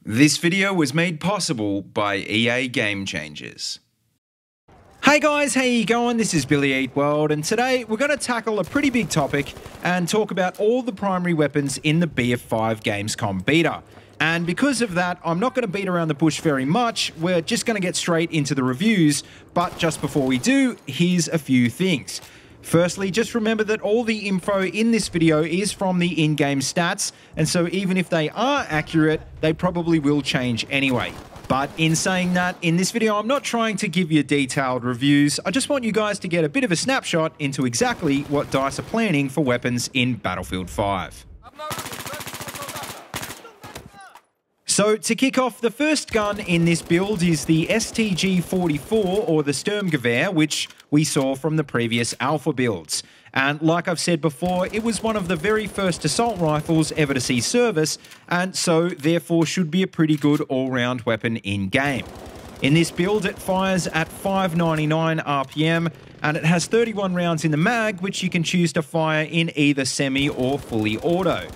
This video was made possible by EA Game Changers. Hey guys, how you going? This is BillyEatWorld, and today we're going to tackle a pretty big topic and talk about all the primary weapons in the BF5 Gamescom Beta. And because of that, I'm not going to beat around the bush very much. We're just going to get straight into the reviews. But just before we do, here's a few things. Firstly, just remember that all the info in this video is from the in-game stats, and so even if they are accurate, they probably will change anyway. But in saying that, in this video, I'm not trying to give you detailed reviews. I just want you guys to get a bit of a snapshot into exactly what DICE are planning for weapons in Battlefield 5. So to kick off, the first gun in this build is the STG-44, or the Sturm Gewehr, which we saw from the previous alpha builds. And like I've said before, it was one of the very first assault rifles ever to see service, and so therefore should be a pretty good all-round weapon in-game. In this build, it fires at 599 RPM, and it has 31 rounds in the mag, which you can choose to fire in either semi or fully auto.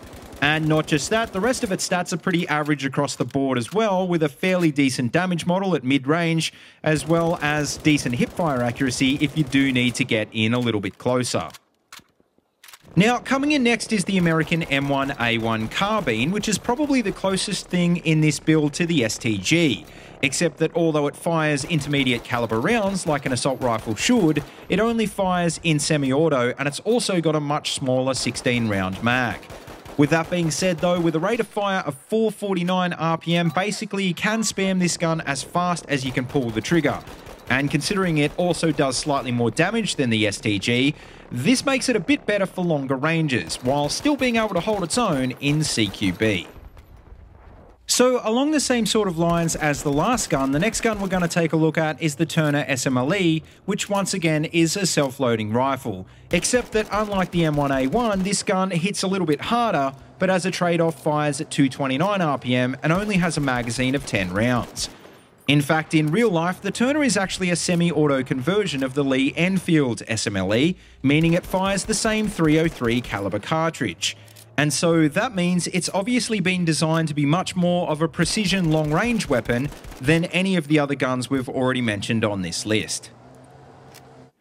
And not just that, the rest of its stats are pretty average across the board as well, with a fairly decent damage model at mid-range, as well as decent hipfire accuracy if you do need to get in a little bit closer. Now, coming in next is the American M1A1 carbine, which is probably the closest thing in this build to the STG, except that although it fires intermediate caliber rounds like an assault rifle should, it only fires in semi-auto, and it's also got a much smaller 16-round mag. With that being said though, with a rate of fire of 449 RPM, basically you can spam this gun as fast as you can pull the trigger. And considering it also does slightly more damage than the STG, this makes it a bit better for longer ranges, while still being able to hold its own in CQB. So along the same sort of lines as the last gun, the next gun we're going to take a look at is the Turner SMLE, which once again is a self-loading rifle. Except that unlike the M1A1, this gun hits a little bit harder, but as a trade-off fires at 229 RPM and only has a magazine of 10 rounds. In fact, in real life, the Turner is actually a semi-auto conversion of the Lee Enfield SMLE, meaning it fires the same .303 caliber cartridge. And so that means it's obviously been designed to be much more of a precision long-range weapon than any of the other guns we've already mentioned on this list.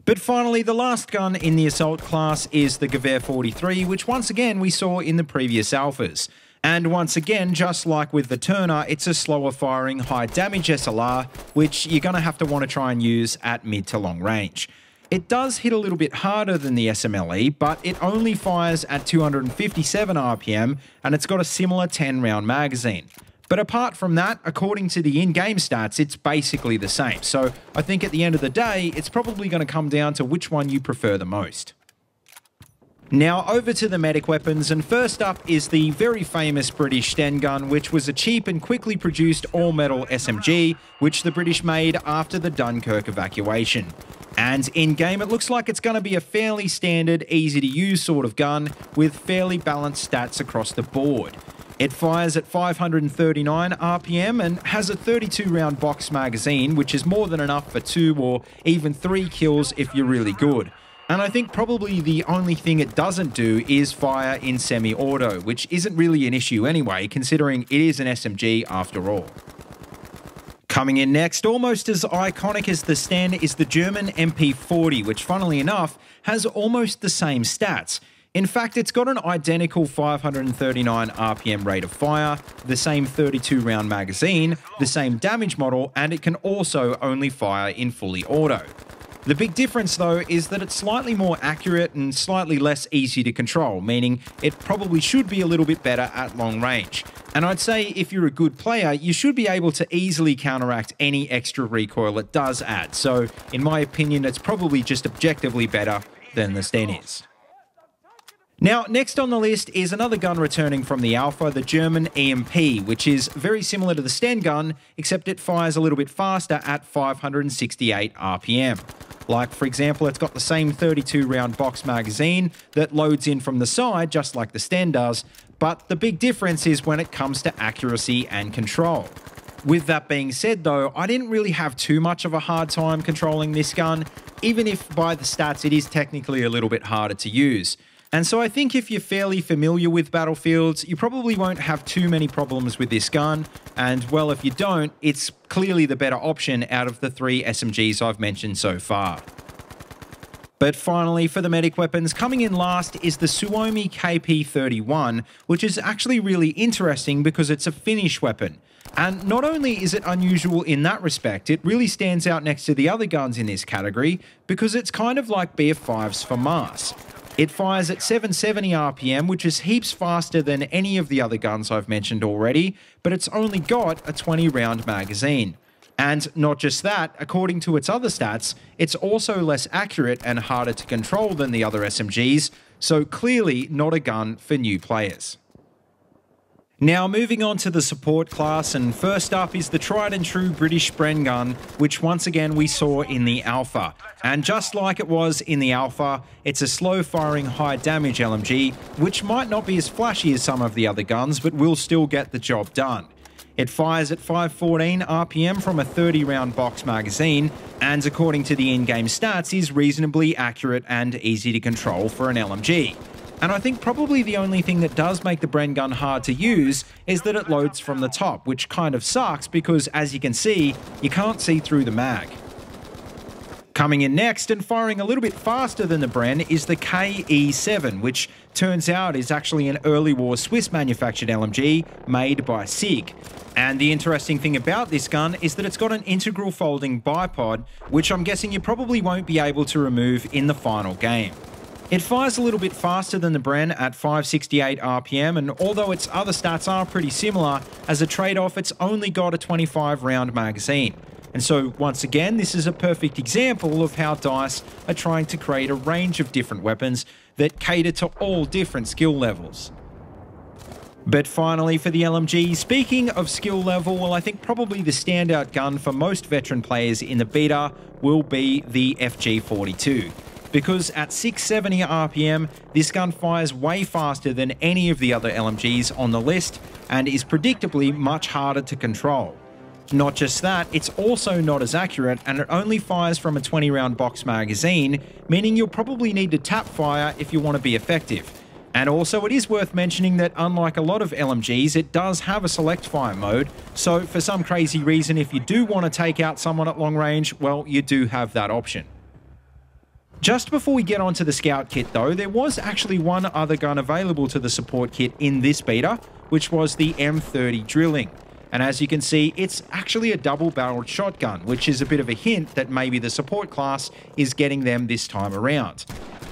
But finally, the last gun in the assault class is the Gewehr 43, which once again we saw in the previous alphas. And once again, just like with the Turner, it's a slower firing, high damage SLR, which you're going to have to want to try and use at mid to long range. It does hit a little bit harder than the SMLE, but it only fires at 257 RPM, and it's got a similar 10-round magazine. But apart from that, according to the in-game stats, it's basically the same. So I think at the end of the day, it's probably going to come down to which one you prefer the most. Now over to the medic weapons, and first up is the very famous British Sten gun, which was a cheap and quickly produced all-metal SMG, which the British made after the Dunkirk evacuation. And in-game, it looks like it's going to be a fairly standard, easy-to-use sort of gun with fairly balanced stats across the board. It fires at 539 RPM and has a 32-round box magazine, which is more than enough for 2 or even 3 kills if you're really good. And I think probably the only thing it doesn't do is fire in semi-auto, which isn't really an issue anyway, considering it is an SMG after all. Coming in next, almost as iconic as the Sten, is the German MP40, which funnily enough has almost the same stats. In fact, it's got an identical 539 RPM rate of fire, the same 32-round magazine, the same damage model, and it can also only fire in fully auto. The big difference though is that it's slightly more accurate and slightly less easy to control, meaning it probably should be a little bit better at long range. And I'd say if you're a good player, you should be able to easily counteract any extra recoil it does add. So in my opinion, it's probably just objectively better than the Sten is. Now, next on the list is another gun returning from the alpha, the German EMP, which is very similar to the Sten gun, except it fires a little bit faster at 568 RPM. Like, for example, it's got the same 32-round box magazine that loads in from the side, just like the Sten does, but the big difference is when it comes to accuracy and control. With that being said though, I didn't really have too much of a hard time controlling this gun, even if by the stats it is technically a little bit harder to use. And so I think if you're fairly familiar with battlefields, you probably won't have too many problems with this gun. And well, if you don't, it's clearly the better option out of the 3 SMGs I've mentioned so far. But finally, for the medic weapons, coming in last is the Suomi KP31, which is actually really interesting because it's a Finnish weapon. And not only is it unusual in that respect, it really stands out next to the other guns in this category because it's kind of like BF5s for mass. It fires at 770 RPM, which is heaps faster than any of the other guns I've mentioned already, but it's only got a 20-round magazine. And not just that, according to its other stats, it's also less accurate and harder to control than the other SMGs, so clearly not a gun for new players. Now moving on to the support class, and first up is the tried and true British Bren gun, which once again we saw in the alpha. And just like it was in the alpha, it's a slow firing high damage LMG, which might not be as flashy as some of the other guns, but will still get the job done. It fires at 514 RPM from a 30-round box magazine, and according to the in-game stats is reasonably accurate and easy to control for an LMG. And I think probably the only thing that does make the Bren gun hard to use is that it loads from the top, which kind of sucks because, as you can see, you can't see through the mag. Coming in next and firing a little bit faster than the Bren is the KE7, which turns out is actually an early war Swiss manufactured LMG made by SIG. And the interesting thing about this gun is that it's got an integral folding bipod, which I'm guessing you probably won't be able to remove in the final game. It fires a little bit faster than the Bren at 568 RPM, and although its other stats are pretty similar, as a trade-off it's only got a 25-round magazine. And so, once again, this is a perfect example of how DICE are trying to create a range of different weapons that cater to all different skill levels. But finally, for the LMG, speaking of skill level, well, I think probably the standout gun for most veteran players in the beta will be the FG42. Because at 670 RPM, this gun fires way faster than any of the other LMGs on the list and is predictably much harder to control. Not just that, it's also not as accurate and it only fires from a 20-round box magazine, meaning you'll probably need to tap fire if you want to be effective. And also it is worth mentioning that unlike a lot of LMGs, it does have a select fire mode, so for some crazy reason if you do want to take out someone at long range, well, you do have that option. Just before we get onto the scout kit though, there was actually one other gun available to the support kit in this beta, which was the M30 Drilling. And as you can see, it's actually a double-barreled shotgun, which is a bit of a hint that maybe the support class is getting them this time around.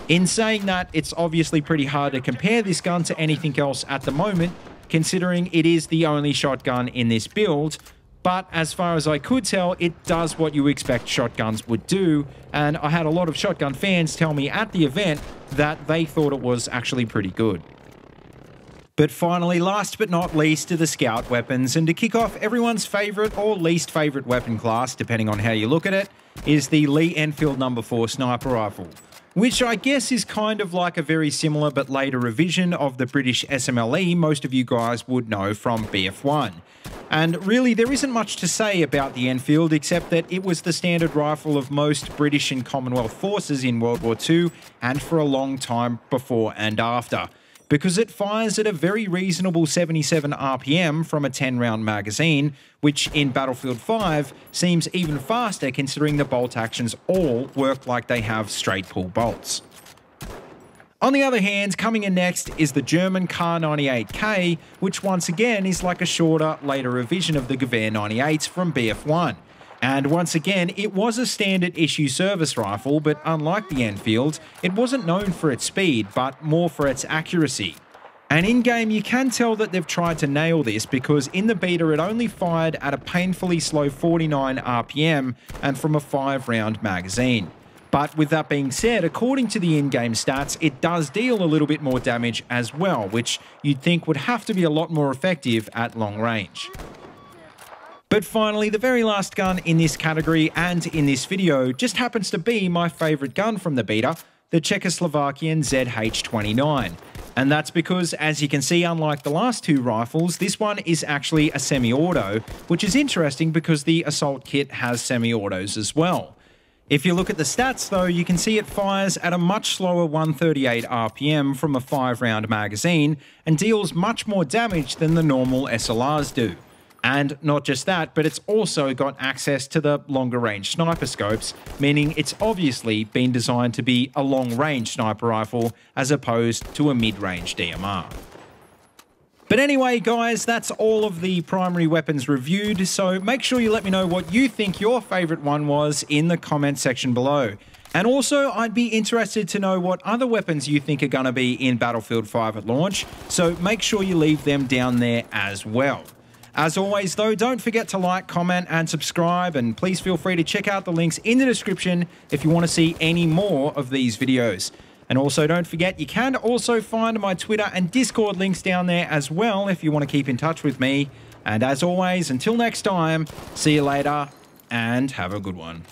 In saying that, it's obviously pretty hard to compare this gun to anything else at the moment, considering it is the only shotgun in this build, but as far as I could tell, it does what you expect shotguns would do, and I had a lot of shotgun fans tell me at the event that they thought it was actually pretty good. But finally, last but not least, are the scout weapons, and to kick off everyone's favourite or least favourite weapon class, depending on how you look at it, is the Lee Enfield No. 4 sniper rifle, which I guess is kind of like a very similar but later revision of the British SMLE most of you guys would know from BF1. And really, there isn't much to say about the Enfield except that it was the standard rifle of most British and Commonwealth forces in World War II and for a long time before and after, because it fires at a very reasonable 77 RPM from a 10-round magazine, which in Battlefield 5 seems even faster considering the bolt actions all work like they have straight pull bolts. On the other hand, coming in next is the German Kar98K, which once again is like a shorter, later revision of the Gewehr 98s from BF1. And once again, it was a standard issue service rifle, but unlike the Enfield, it wasn't known for its speed, but more for its accuracy. And in-game, you can tell that they've tried to nail this because in the beta it only fired at a painfully slow 49 RPM and from a 5-round magazine. But with that being said, according to the in-game stats, it does deal a little bit more damage as well, which you'd think would have to be a lot more effective at long range. But finally, the very last gun in this category and in this video just happens to be my favourite gun from the beta, the Czechoslovakian ZH-29. And that's because, as you can see, unlike the last two rifles, this one is actually a semi-auto, which is interesting because the assault kit has semi-autos as well. If you look at the stats though, you can see it fires at a much slower 138 RPM from a 5-round magazine and deals much more damage than the normal SLRs do. And not just that, but it's also got access to the longer range sniper scopes, meaning it's obviously been designed to be a long range sniper rifle as opposed to a mid-range DMR. But anyway, guys, that's all of the primary weapons reviewed, so make sure you let me know what you think your favorite one was in the comment section below. And also, I'd be interested to know what other weapons you think are going to be in Battlefield 5 at launch, so make sure you leave them down there as well. As always, though, don't forget to like, comment, and subscribe, and please feel free to check out the links in the description if you want to see any more of these videos. And also, don't forget, you can also find my Twitter and Discord links down there as well if you want to keep in touch with me. And as always, until next time, see you later, and have a good one.